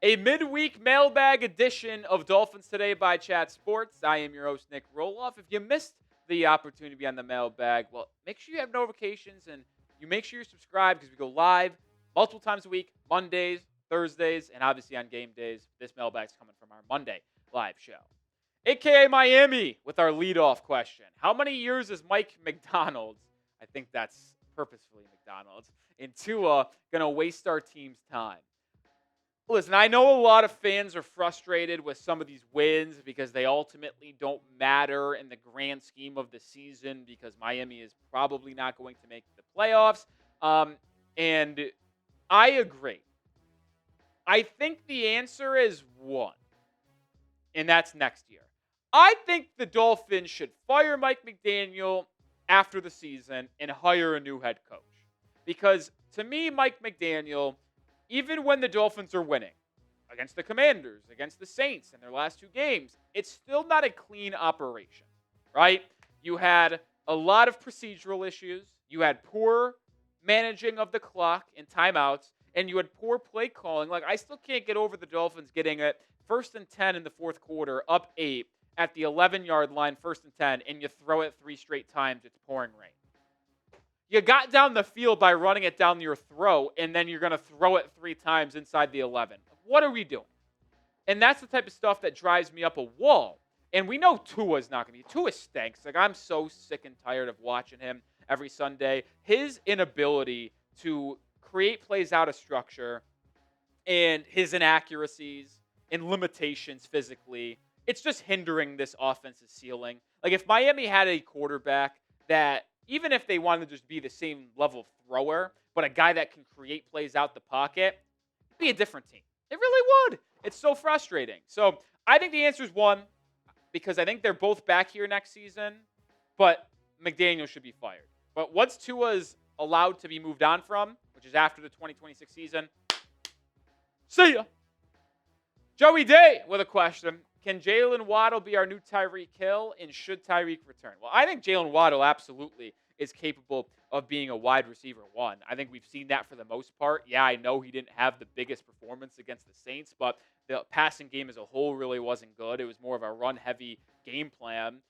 A midweek mailbag edition of Dolphins Today by Chat Sports. I am your host, Nick Roloff. If you missed the opportunity to be on the mailbag, well, make sure you have notifications and you make sure you're subscribed because we go live multiple times a week, Mondays, Thursdays, and obviously on game days. This mailbag's coming from our Monday live show. AKA Miami with our leadoff question. How many years is Mike McDonald's, I think that's purposefully McDonald's, in Tua going to waste our team's time? Listen, I know a lot of fans are frustrated with some of these wins because they ultimately don't matter in the grand scheme of the season because Miami is probably not going to make the playoffs. And I agree. I think the answer is one, and that's next year. I think the Dolphins should fire Mike McDaniel after the season and hire a new head coach. Because to me, Mike McDaniel, even when the Dolphins are winning against the Commanders, against the Saints in their last two games, it's still not a clean operation, right? You had a lot of procedural issues. You had poor managing of the clock and timeouts, and you had poor play calling. Like, I still can't get over the Dolphins getting it 1st and 10 in the fourth quarter, up 8 at the 11-yard line, 1st and 10, and you throw it 3 straight times. It's pouring rain. You got down the field by running it down your throat, and then you're going to throw it 3 times inside the 11. What are we doing? And that's the type of stuff that drives me up a wall. And we know Tua's not going to be. Tua stinks. Like, I'm so sick and tired of watching him every Sunday. His inability to create plays out of structure and his inaccuracies and limitations physically, it's just hindering this offense's ceiling. Like, if Miami had a quarterback that, even if they wanted to just be the same level of thrower, but a guy that can create plays out the pocket, it'd be a different team. It really would. It's so frustrating. So I think the answer is one, because I think they're both back here next season, but McDaniel should be fired. But once Tua's allowed to be moved on from, which is after the 2026 season, see ya. Joey Day with a question. Can Jalen Waddle be our new Tyreek Hill, and should Tyreek return? Well, I think Jalen Waddle absolutely is capable of being a wide receiver one. I think we've seen that for the most part. Yeah, I know he didn't have the biggest performance against the Saints, but the passing game as a whole really wasn't good. It was more of a run-heavy game plan.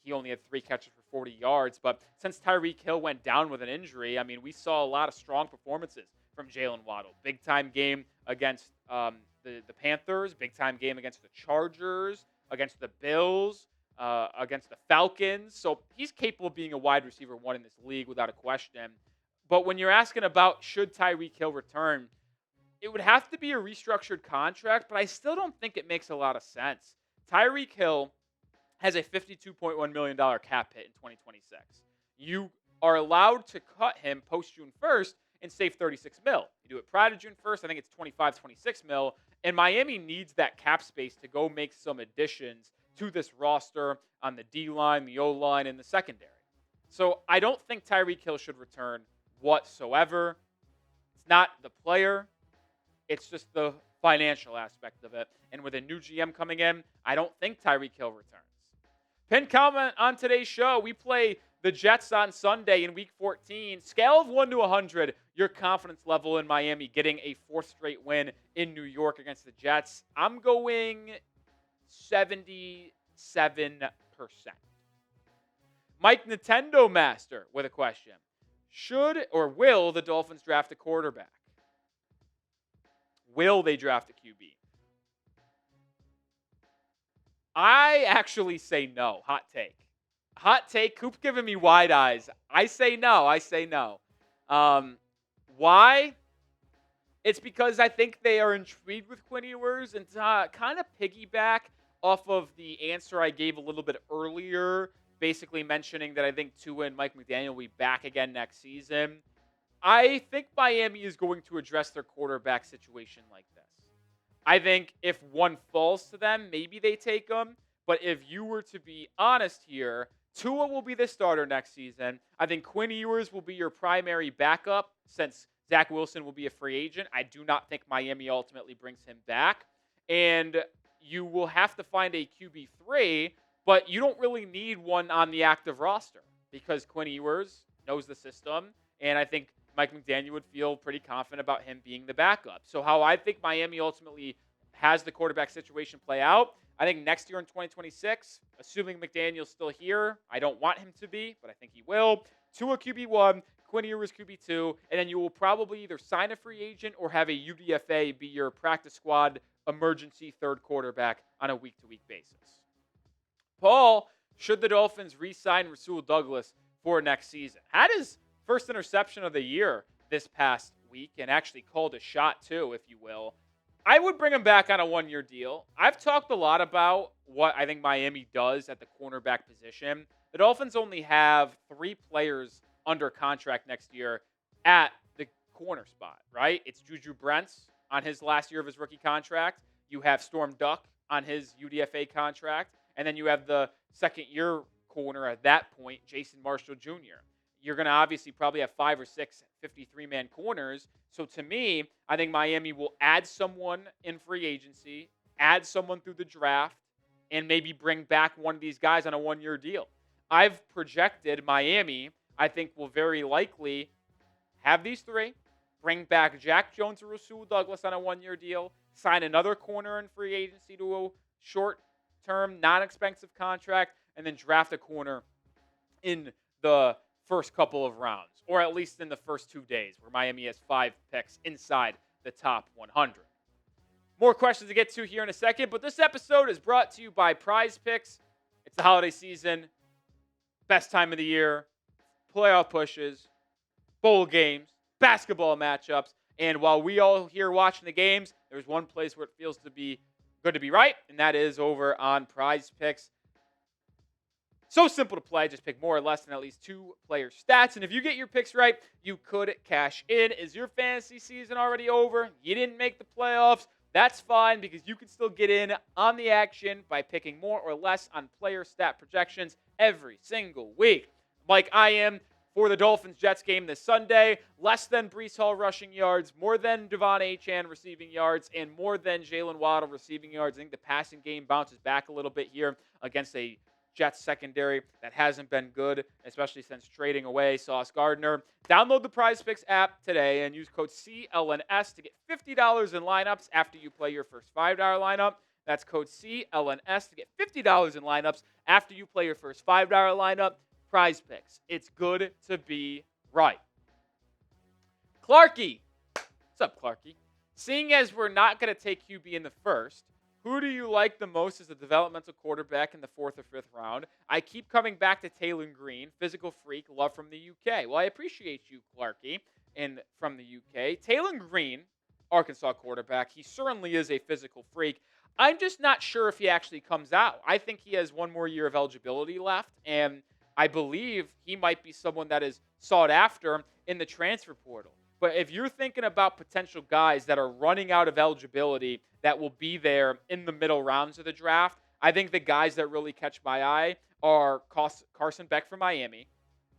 He only had 3 catches for 40 yards, but since Tyreek Hill went down with an injury, I mean, we saw a lot of strong performances from Jalen Waddle. Big-time game against the Panthers, big-time game against the Chargers, against the Bills, against the Falcons. So he's capable of being a wide receiver one in this league without a question. But when you're asking about should Tyreek Hill return, it would have to be a restructured contract, but I still don't think it makes a lot of sense. Tyreek Hill has a $52.1 million cap hit in 2026. You are allowed to cut him post-June 1st and save $36 million. You do it prior to June 1st, I think it's $26 million. And Miami needs that cap space to go make some additions to this roster on the D-line, the O-line, and the secondary. So I don't think Tyreek Hill should return whatsoever. It's not the player. It's just the financial aspect of it. And with a new GM coming in, I don't think Tyreek Hill returns. Pin comment on today's show. We play the Jets on Sunday in Week 14. Scale of 1 to 100, your confidence level in Miami getting a 4th straight win in New York against the Jets. I'm going 77%. Mike Nintendo Master with a question. Should or will the Dolphins draft a quarterback? Will they draft a QB? I actually say no. Hot take. Hot take. Coop giving me wide eyes. I say no. Why? It's because I think they are intrigued with Quinn Ewers, and to kind of piggyback off of the answer I gave a little bit earlier, basically mentioning that I think Tua and Mike McDaniel will be back again next season. I think Miami is going to address their quarterback situation like this. I think if one falls to them, maybe they take them. But if you were to be honest here, Tua will be the starter next season. I think Quinn Ewers will be your primary backup since Zach Wilson will be a free agent. I do not think Miami ultimately brings him back. And you will have to find a QB3, but you don't really need one on the active roster because Quinn Ewers knows the system. And I think Mike McDaniel would feel pretty confident about him being the backup. So how I think Miami ultimately has the quarterback situation play out, I think next year in 2026, assuming McDaniel's still here, I don't want him to be, but I think he will. Tua QB1, Quinn Ewers QB2, and then you will probably either sign a free agent or have a UDFA be your practice squad emergency third quarterback on a week-to-week basis. Paul, should the Dolphins re-sign Rasul Douglas for next season? Had his first interception of the year this past week and actually called a shot too, if you will. I would bring him back on a one-year deal. I've talked a lot about what I think Miami does at the cornerback position. The Dolphins only have 3 players under contract next year at the corner spot, right? It's Juju Brents on his last year of his rookie contract. You have Storm Duck on his UDFA contract. And then you have the second-year corner at that point, Jason Marshall Jr. You're going to obviously probably have 5 or 6 53-man corners. So to me, I think Miami will add someone in free agency, add someone through the draft, and maybe bring back one of these guys on a one-year deal. I've projected Miami, I think, will very likely have these 3, bring back Jack Jones or Rasul Douglas on a one-year deal, sign another corner in free agency to a short-term, non-expensive contract, and then draft a corner in the first couple of rounds, or at least in the first 2 days, where Miami has 5 picks inside the top 100. More questions to get to here in a second, but this episode is brought to you by Prize Picks. It's the holiday season, best time of the year, playoff pushes, bowl games, basketball matchups, and while we all here watching the games, there's one place where it feels to be good to be right, and that is over on Prize Picks. So simple to play. Just pick more or less than at least 2 player stats. And if you get your picks right, you could cash in. Is your fantasy season already over? You didn't make the playoffs? That's fine, because you can still get in on the action by picking more or less on player stat projections every single week. Like I am for the Dolphins-Jets game this Sunday. Less than Breece Hall rushing yards, more than Devon Achane receiving yards, and more than Jalen Waddle receiving yards. I think the passing game bounces back a little bit here against a Jets secondary that hasn't been good, especially since trading away Sauce Gardner. Download the Prize Picks app today and use code CLNS to get $50 in lineups after you play your first $5 lineup. That's code CLNS to get $50 in lineups after you play your first $5 lineup. Prize Picks. It's good to be right. Clarky. What's up, Clarky? Seeing as we're not going to take QB in the first, who do you like the most as a developmental quarterback in the 4th or 5th round? I keep coming back to Taylor Green, physical freak, love from the UK. Well, I appreciate you, Clarky, from the UK. Taylor Green, Arkansas quarterback, he certainly is a physical freak. I'm just not sure if he actually comes out. I think he has one more year of eligibility left, and I believe he might be someone that is sought after in the transfer portal. But if you're thinking about potential guys that are running out of eligibility that will be there in the middle rounds of the draft, I think the guys that really catch my eye are Carson Beck from Miami,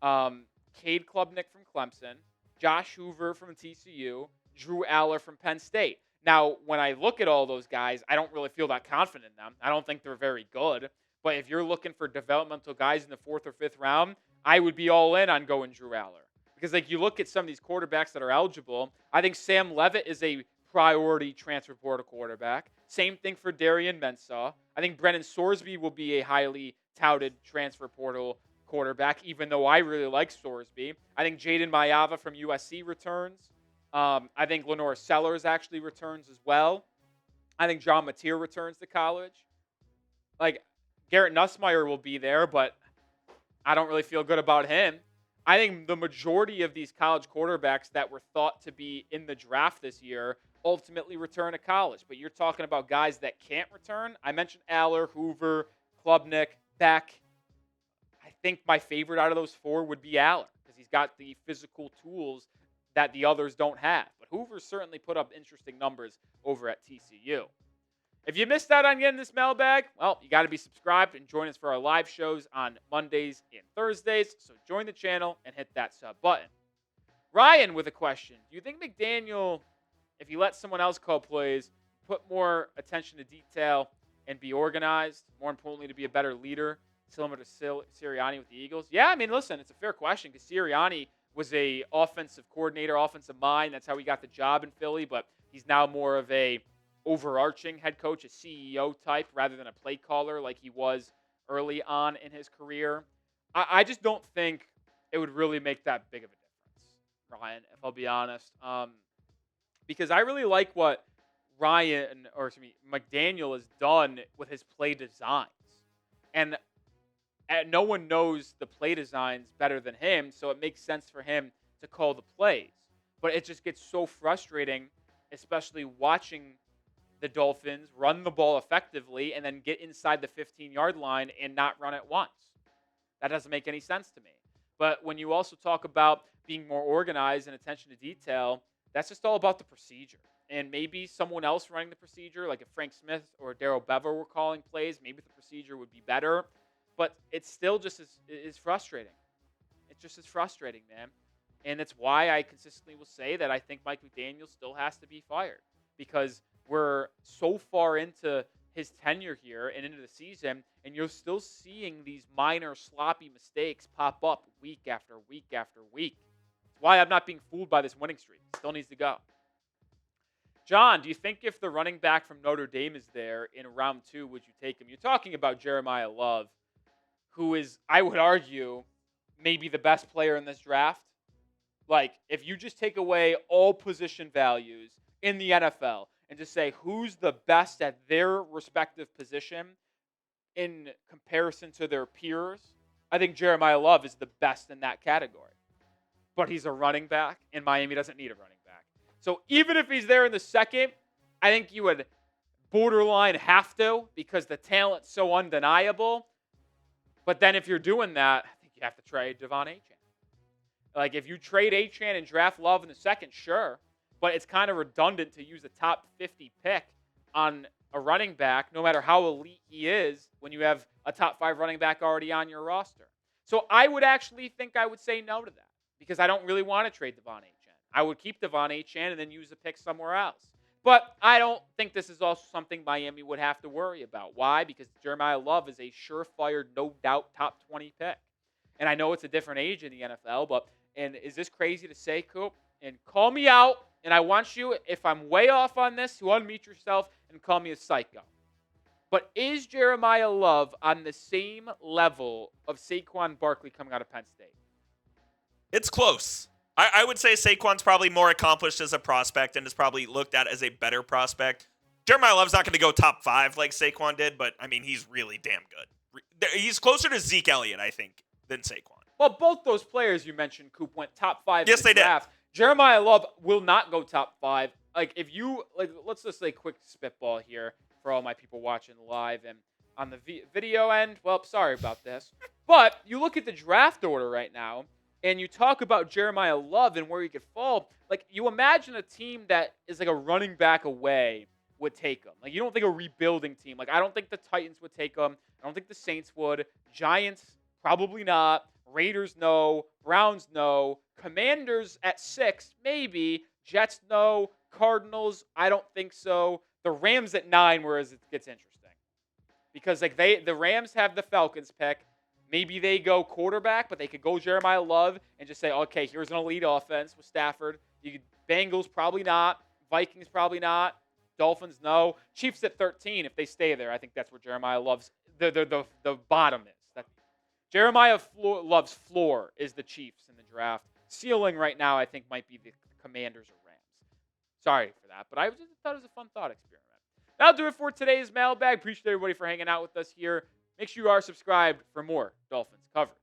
Cade Klubnik from Clemson, Josh Hoover from TCU, Drew Aller from Penn State. Now, when I look at all those guys, I don't really feel that confident in them. I don't think they're very good. But if you're looking for developmental guys in the 4th or 5th round, I would be all in on going Drew Aller. Because you look at some of these quarterbacks that are eligible, I think Sam Levitt is a priority transfer portal quarterback. Same thing for Darian Mensah. I think Brennan Sorsby will be a highly touted transfer portal quarterback, even though I really like Sorsby. I think Jaden Mayava from USC returns. I think Lenore Sellers actually returns as well. I think John Mateer returns to college. Garrett Nussmeier will be there, but I don't really feel good about him. I think the majority of these college quarterbacks that were thought to be in the draft this year ultimately return to college. But you're talking about guys that can't return. I mentioned Aller, Hoover, Klubnik, Beck. I think my favorite out of those 4 would be Aller because he's got the physical tools that the others don't have. But Hoover certainly put up interesting numbers over at TCU. If you missed out on getting this mailbag, well, you got to be subscribed and join us for our live shows on Mondays and Thursdays. So join the channel and hit that sub button. Ryan with a question. Do you think McDaniel, if he lets someone else call plays, put more attention to detail and be organized, more importantly, to be a better leader, similar to Sirianni with the Eagles? Yeah, I mean, listen, it's a fair question because Sirianni was a offensive coordinator, offensive mind. That's how he got the job in Philly, but he's now more of a overarching head coach, a CEO type, rather than a play caller like he was early on in his career. I just don't think it would really make that big of a difference, Ryan, if I'll be honest. Because I really like what McDaniel has done with his play designs. And no one knows the play designs better than him, so it makes sense for him to call the plays. But it just gets so frustrating, especially watching the Dolphins run the ball effectively and then get inside the 15-yard line and not run it once. That doesn't make any sense to me. But when you also talk about being more organized and attention to detail, that's just all about the procedure. And maybe someone else running the procedure, like if Frank Smith or Darrell Bever were calling plays, maybe the procedure would be better. But it's still just is frustrating. It's just as frustrating, man. And it's why I consistently will say that I think Mike McDaniel still has to be fired. Because we're so far into his tenure here and into the season, and you're still seeing these minor sloppy mistakes pop up week after week after week. That's why I'm not being fooled by this winning streak. It still needs to go. John, do you think if the running back from Notre Dame is there in round 2, would you take him? You're talking about Jeremiyah Love, who is, I would argue, maybe the best player in this draft. Like, if you just take away all position values in the NFL and just say who's the best at their respective position in comparison to their peers, I think Jeremiyah Love is the best in that category. But he's a running back, and Miami doesn't need a running back. So even if he's there in the second, I think you would borderline have to because the talent's so undeniable. But then if you're doing that, I think you have to trade Devon Achane. Like, if you trade Achane and draft Love in the second, sure. But it's kind of redundant to use a top 50 pick on a running back, no matter how elite he is, when you have a top 5 running back already on your roster. So I would actually think I would say no to that because I don't really want to trade Devon Achane. I would keep Devon Achane and then use the pick somewhere else. But I don't think this is also something Miami would have to worry about. Why? Because Jeremiyah Love is a surefire, no doubt, top 20 pick. And I know it's a different age in the NFL, and is this crazy to say, Coop? And call me out, and I want you, if I'm way off on this, to unmute yourself and call me a psycho. But is Jeremiyah Love on the same level of Saquon Barkley coming out of Penn State? It's close. I would say Saquon's probably more accomplished as a prospect and is probably looked at as a better prospect. Jeremiyah Love's not going to go top 5 like Saquon did, but, I mean, he's really damn good. He's closer to Zeke Elliott, I think, than Saquon. Well, both those players you mentioned, Coop, went top 5 yes, in the draft. Did. Jeremiyah Love will not go top 5. Like, if you, let's just say quick spitball here for all my people watching live and on the video end. Well, sorry about this. But you look at the draft order right now, and you talk about Jeremiyah Love and where he could fall. Like, you imagine a team that is like a running back away would take him. Like, you don't think a rebuilding team. Like, I don't think the Titans would take him. I don't think the Saints would. Giants, probably not. Raiders, no. Browns, no. Commanders at 6, maybe. Jets, no. Cardinals, I don't think so. The Rams at 9, whereas it gets interesting. Because like the Rams have the Falcons pick. Maybe they go quarterback, but they could go Jeremiyah Love and just say, okay, here's an elite offense with Stafford. You could, Bengals, probably not. Vikings, probably not. Dolphins, no. Chiefs at 13, if they stay there. I think that's where Jeremiyah Love's the bottom is. Jeremiyah Love's floor is the Chiefs in the draft. Ceiling right now, I think, might be the Commanders or Rams. Sorry for that, but I just thought it was a fun thought experiment. That'll do it for today's mailbag. Appreciate everybody for hanging out with us here. Make sure you are subscribed for more Dolphins coverage.